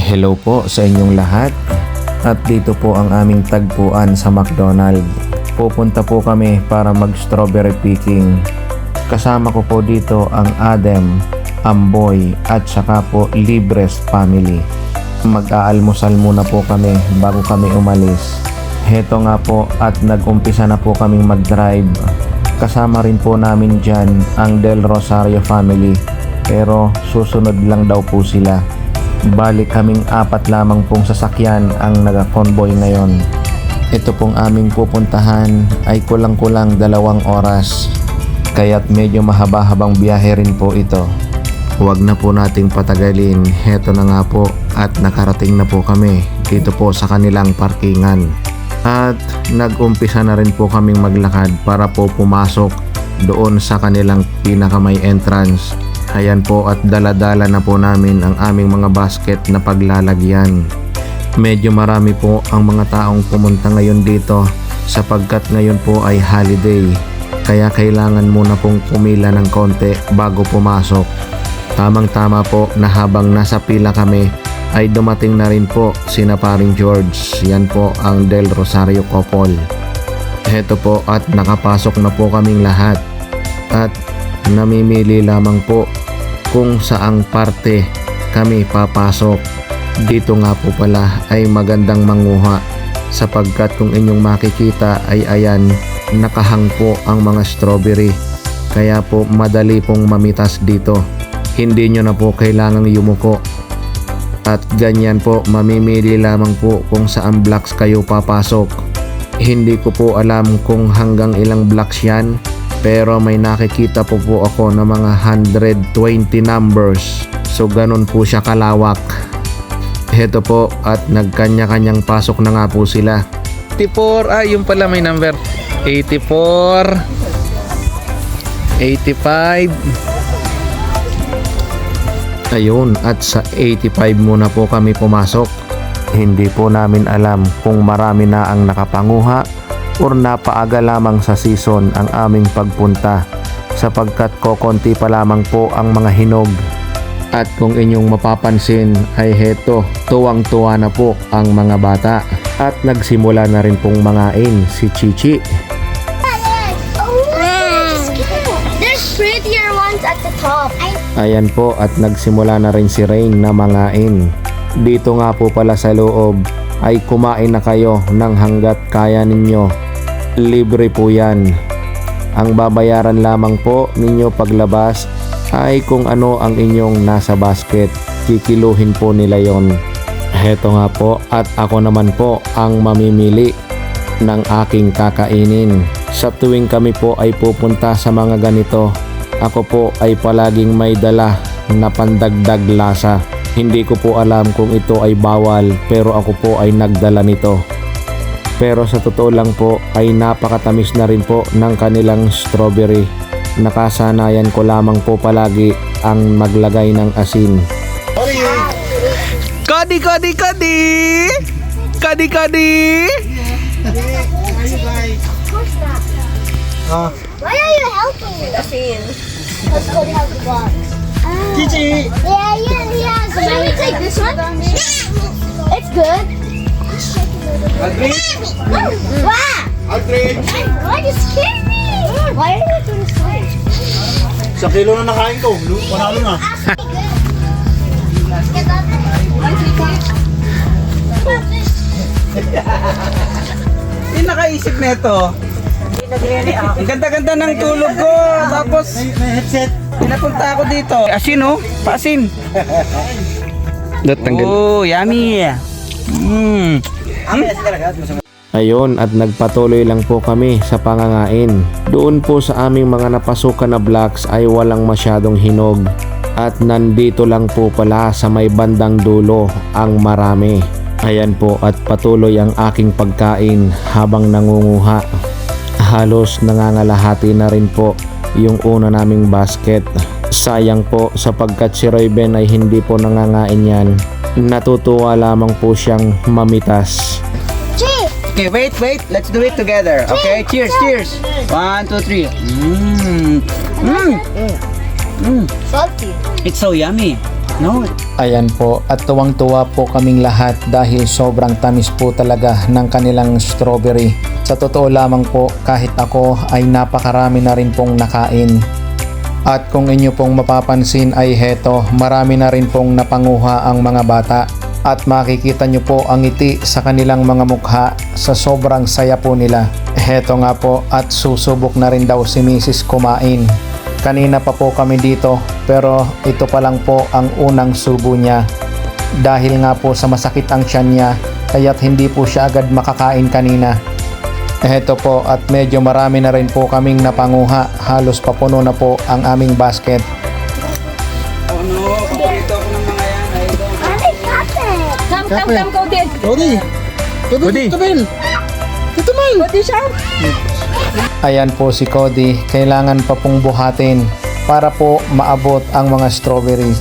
Hello po sa inyong lahat at dito po ang aming tagpuan sa McDonald's. Pupunta po kami para mag strawberry picking. Kasama ko po dito ang Adem, Amboy at saka po Libres family. Mag-aalmusal muna po kami bago kami umalis. Heto nga po at nag-umpisa na po kaming mag-drive. Kasama rin po namin dyan ang Del Rosario family pero susunod lang daw po sila. Balik kaming 4 lamang pong sasakyan ang naga-convoy ngayon. Ito pong aming pupuntahan ay kulang-kulang 2 oras. Kaya't medyo mahaba-habang biyahe rin po ito. Huwag na po nating patagalin. Heto na nga po at nakarating na po kami dito po sa kanilang parkingan. At nag-umpisa na rin po kaming maglakad para po pumasok doon sa kanilang pinakamay entrance. Ayan po at dala-dala na po namin ang aming mga basket na paglalagyan. Medyo marami po ang mga taong pumunta ngayon dito sapagkat ngayon po ay holiday. Kaya kailangan muna pong pumila ng konti bago pumasok. Tamang-tama po na habang nasa pila kami ay dumating na rin po sina paring George. Yan po ang Del Rosario couple. Heto po at nakapasok na po kaming lahat. At namimili lamang po kung saang parte kami papasok. Dito nga po pala ay magandang manguha sapagkat kung inyong makikita ay ayan, nakahang po ang mga strawberry. Kaya po madali pong mamitas dito. Hindi nyo na po kailangang yumuko. At ganyan po, mamimili lamang po kung saan blocks kayo papasok. Hindi ko po alam kung hanggang ilang blocks yan, pero may nakikita po ako na mga 120 numbers. So ganun po siya kalawak. Heto po at nagkanya-kanyang pasok na nga po sila. 84, yung pala may number. 84, 85. Ayun, at sa 85 muna po kami pumasok. Hindi po namin alam kung marami na ang nakapanguha or napaaga lamang sa season ang aming pagpunta sapagkat kokonti pa lamang po ang mga hinog. At kung inyong mapapansin ay heto, tuwang-tuwa na po ang mga bata at nagsimula na rin pong mangain si Chichi. There's prettier ones at the top. Ayan po at nagsimula na rin si Rain na mangain. Dito nga po pala sa loob ay kumain na kayo ng hanggat kaya ninyo. Libre po yan. Ang babayaran lamang po ninyo paglabas ay kung ano ang inyong nasa basket. Kikiluhin po nila yon. Heto nga po at ako naman po ang mamimili ng aking kakainin. Sa tuwing kami po ay pupunta sa mga ganito, ako po ay palaging may dala na pandagdag lasa. Hindi ko po alam kung ito ay bawal pero ako po ay nagdala nito. Pero sa totoo lang po ay napakatamis na rin po ng kanilang strawberry. Nakasanayan ko lamang po palagi ang maglagay ng asin. Cody, Cody, Cody! Cody, Cody! Why are you helping me? Let's go have the box. Chichi! Yeah. Should we take this one? It's good. Wow! Why you scare me? Why are you doing so? Sa kilo na nakain ko, panalo na. Hindi nakaisip nito. Ang ganda-ganda ng tulog ko. Tapos, may headset. Pinapunta ako dito. Asin oh, paasin. Oh, yummy. Ayun at nagpatuloy lang po kami sa pangangain. Doon po sa aming mga napasukan na blocks ay walang masyadong hinog. At nandito lang po pala sa may bandang dulo ang marami. Ayan po at patuloy ang aking pagkain habang nangunguha. Halos nangangalahati na rin po yung una naming basket. Sayang po sapagkat si Roy Ben ay hindi po nangangain yan. Natutuwa lamang po siyang mamitas. Okay, wait. Let's do it together. Okay, cheers. 1, 2, 3. Salty. It's so yummy. No. Ayan po, at tuwang-tuwa po kaming lahat dahil sobrang tamis po talaga ng kanilang strawberry. Sa totoo lamang po, kahit ako ay napakarami na rin pong nakain. At kung inyo pong mapapansin ay heto, marami na rin pong napanguha ang mga bata. At makikita nyo po ang ngiti sa kanilang mga mukha sa sobrang saya po nila. Heto nga po, at susubok na rin daw si Mrs. kumain. Kanina pa po kami dito, pero ito pa lang po ang unang subo niya. Dahil nga po sa masakit ang tiyan niya, kaya't hindi po siya agad makakain kanina. Heto po, at medyo marami na rin po kaming napanguha. Halos papuno na po ang aming basket. Oh no, paborito ako ng mga yan. I don't. Mommy, got it. Come, Cody. Cody! Cody! Cody siya. Ayan po si Cody, kailangan pa pong buhatin para po maabot ang mga strawberries.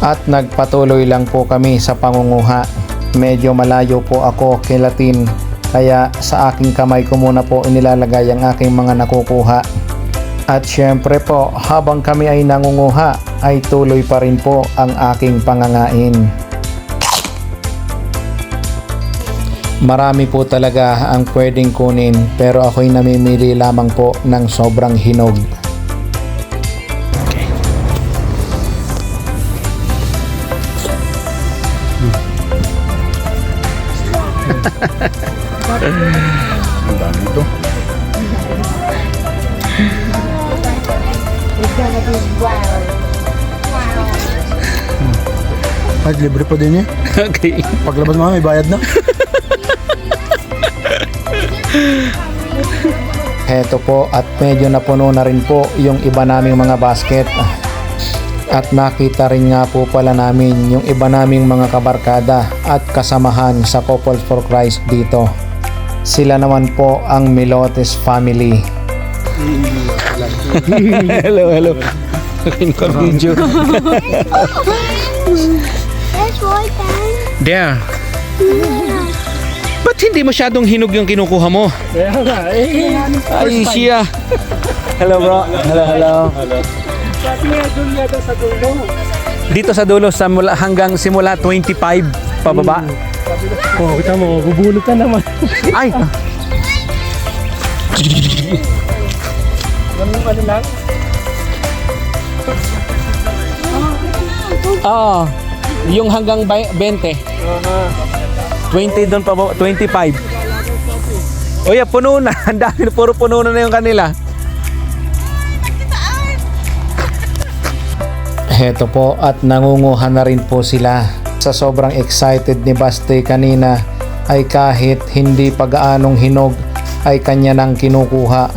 At nagpatuloy lang po kami sa pangunguha. Medyo malayo po ako kay Latin, kaya sa aking kamay ko muna po inilalagay ang aking mga nakukuha. At syempre po, habang kami ay nangunguha, ay tuloy pa rin po ang aking pangangain. Marami po talaga ang pwedeng kunin, pero ako'y namimili lamang po ng sobrang hinog. Ang dami ito. Ay, libre pa din eh. Okay. Paglabas mo, may bayad na. Heto po, at medyo napuno na rin po yung iba naming mga basket. At nakita rin nga po pala namin yung iba naming mga kabarkada at kasamahan sa Couples for Christ dito. Sila naman po ang Milotes family. Hello. Video. That's right, Dad. There. Ba't hindi masyadong hinog yung kinukuha mo? Kaya nga, Ay, siya. Hello bro. Hello. Sabi nga doon yata sa dulo. Dito sa dulo hanggang simula 25 pababa. Oh, kita mo, bubulot ka naman. Ay. Ganun ano lang? Oo. Yung hanggang 20. 20 doon pa, 25. O yeah, puno na. Ang dami, puro puno na yung kanila. Heto po, at nangunguha na rin po sila. Sa sobrang excited ni Baste kanina, ay kahit hindi pag-aanong hinog, ay kanya nang kinukuha.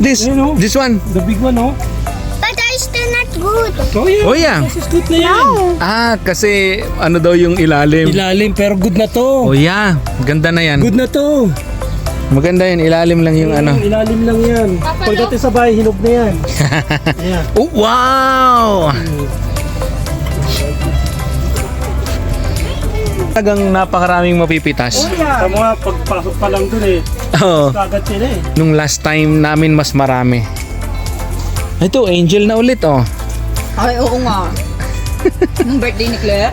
This one. The big one, oh. But I still not good. Oh yeah. Oh yeah. This is good na yan. Ah, kasi ano daw yung ilalim. Ilalim, pero good na to. Oh yeah, ganda na yan. Good na to. Maganda yan, ilalim lang yung ano. Ilalim lang yan. Pagdating sa bahay, hinog na yan. Yeah. Oh, wow! Talagang napakaraming mapipitas. Sa mga pagpasok pa lang dun eh. Oo. Kagat sila eh. Nung last time namin mas marami. Ito, angel na ulit oh. Ay, oo nga. Nung birthday ni Claire.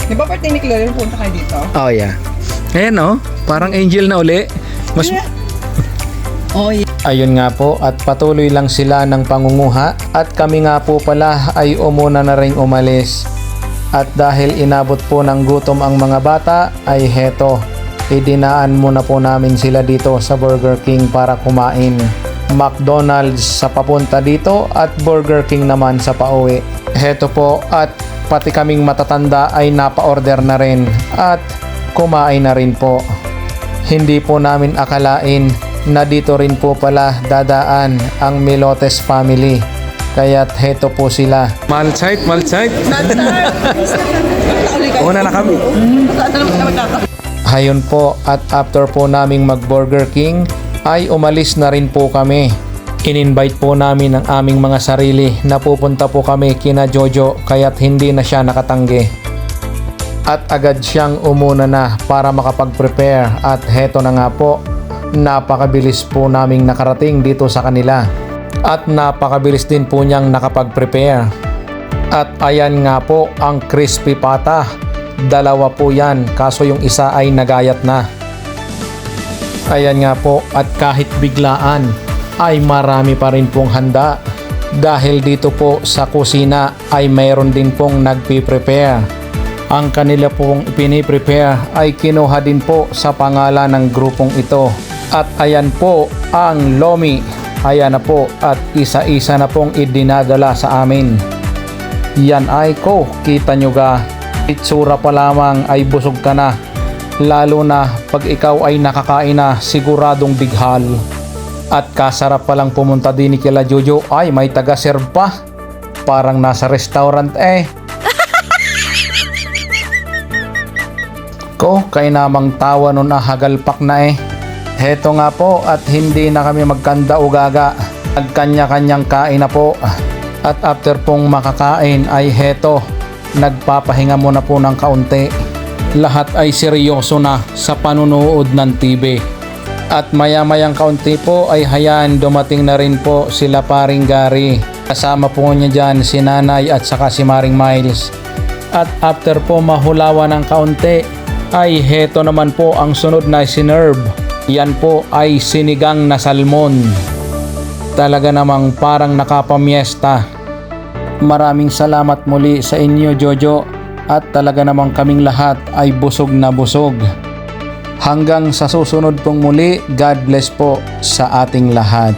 Di ba birthday ni Claire yung punta kayo dito? Oh yeah. Ayan oh, parang angel na uli. Mas Oh, yeah. Ayun nga po, at patuloy lang sila ng pangunguha at kami nga po pala ay umuna na ring umalis. At dahil inabot po ng gutom ang mga bata ay heto, idinaan muna po namin sila dito sa Burger King para kumain. McDonald's sa papunta dito at Burger King naman sa pauwi. Heto po, at pati kaming matatanda ay napa-order na rin at kumain na rin po. Hindi po namin akalain na dito rin po pala dadaan ang Milotes family. Kaya't heto po sila. Malsite. Una na kami. Hayon po, at after po naming mag Burger King ay umalis na rin po kami. In-invite po namin ang aming mga sarili na pupunta po kami kina Jojo, kaya't hindi na siya nakatanggi. At agad siyang umuna na para makapag-prepare, at heto na nga po, napakabilis po naming nakarating dito sa kanila. At napakabilis din po niyang nakapag-prepare. At ayan nga po ang crispy pata. Dalawa po yan, kaso yung isa ay nagayat na. Ayan nga po, at kahit biglaan ay marami pa rin pong handa. Dahil dito po sa kusina ay mayroon din pong nagpiprepare. Ang kanila pong piniprepare ay kinuha din po sa pangalan ng grupong ito. At ayan po ang lomi. Ayan na po at isa-isa na pong idinadala sa amin. Yan ay ko, kita nyo ga, itsura pa lamang ay busog ka na. Lalo na pag ikaw ay nakakain na, siguradong bighal. At kasarap palang pumunta din ni kila Jojo, ay may taga-serve pa. Parang nasa restaurant eh. Ko, kay namang tawa nun hagalpak na eh. Heto nga po at hindi na kami magkanda ugaga. Nagkanya-kanyang kain na po. At after pong makakain ay heto, nagpapahinga muna po ng kaunti. Lahat ay seryoso na sa panunood ng TV. At maya-mayang kaunti po ay hayaan dumating na rin po sila paring Gary. Kasama po niya dyan si Nanay at saka si Maring Miles. At after po mahulawa ng kaunti ay heto naman po ang sunod na sinerve. Yan po ay sinigang na salmon. Talaga namang parang nakapamiesta. Maraming salamat muli sa inyo Jojo at talaga namang kaming lahat ay busog na busog. Hanggang sa susunod pong muli, God bless po sa ating lahat.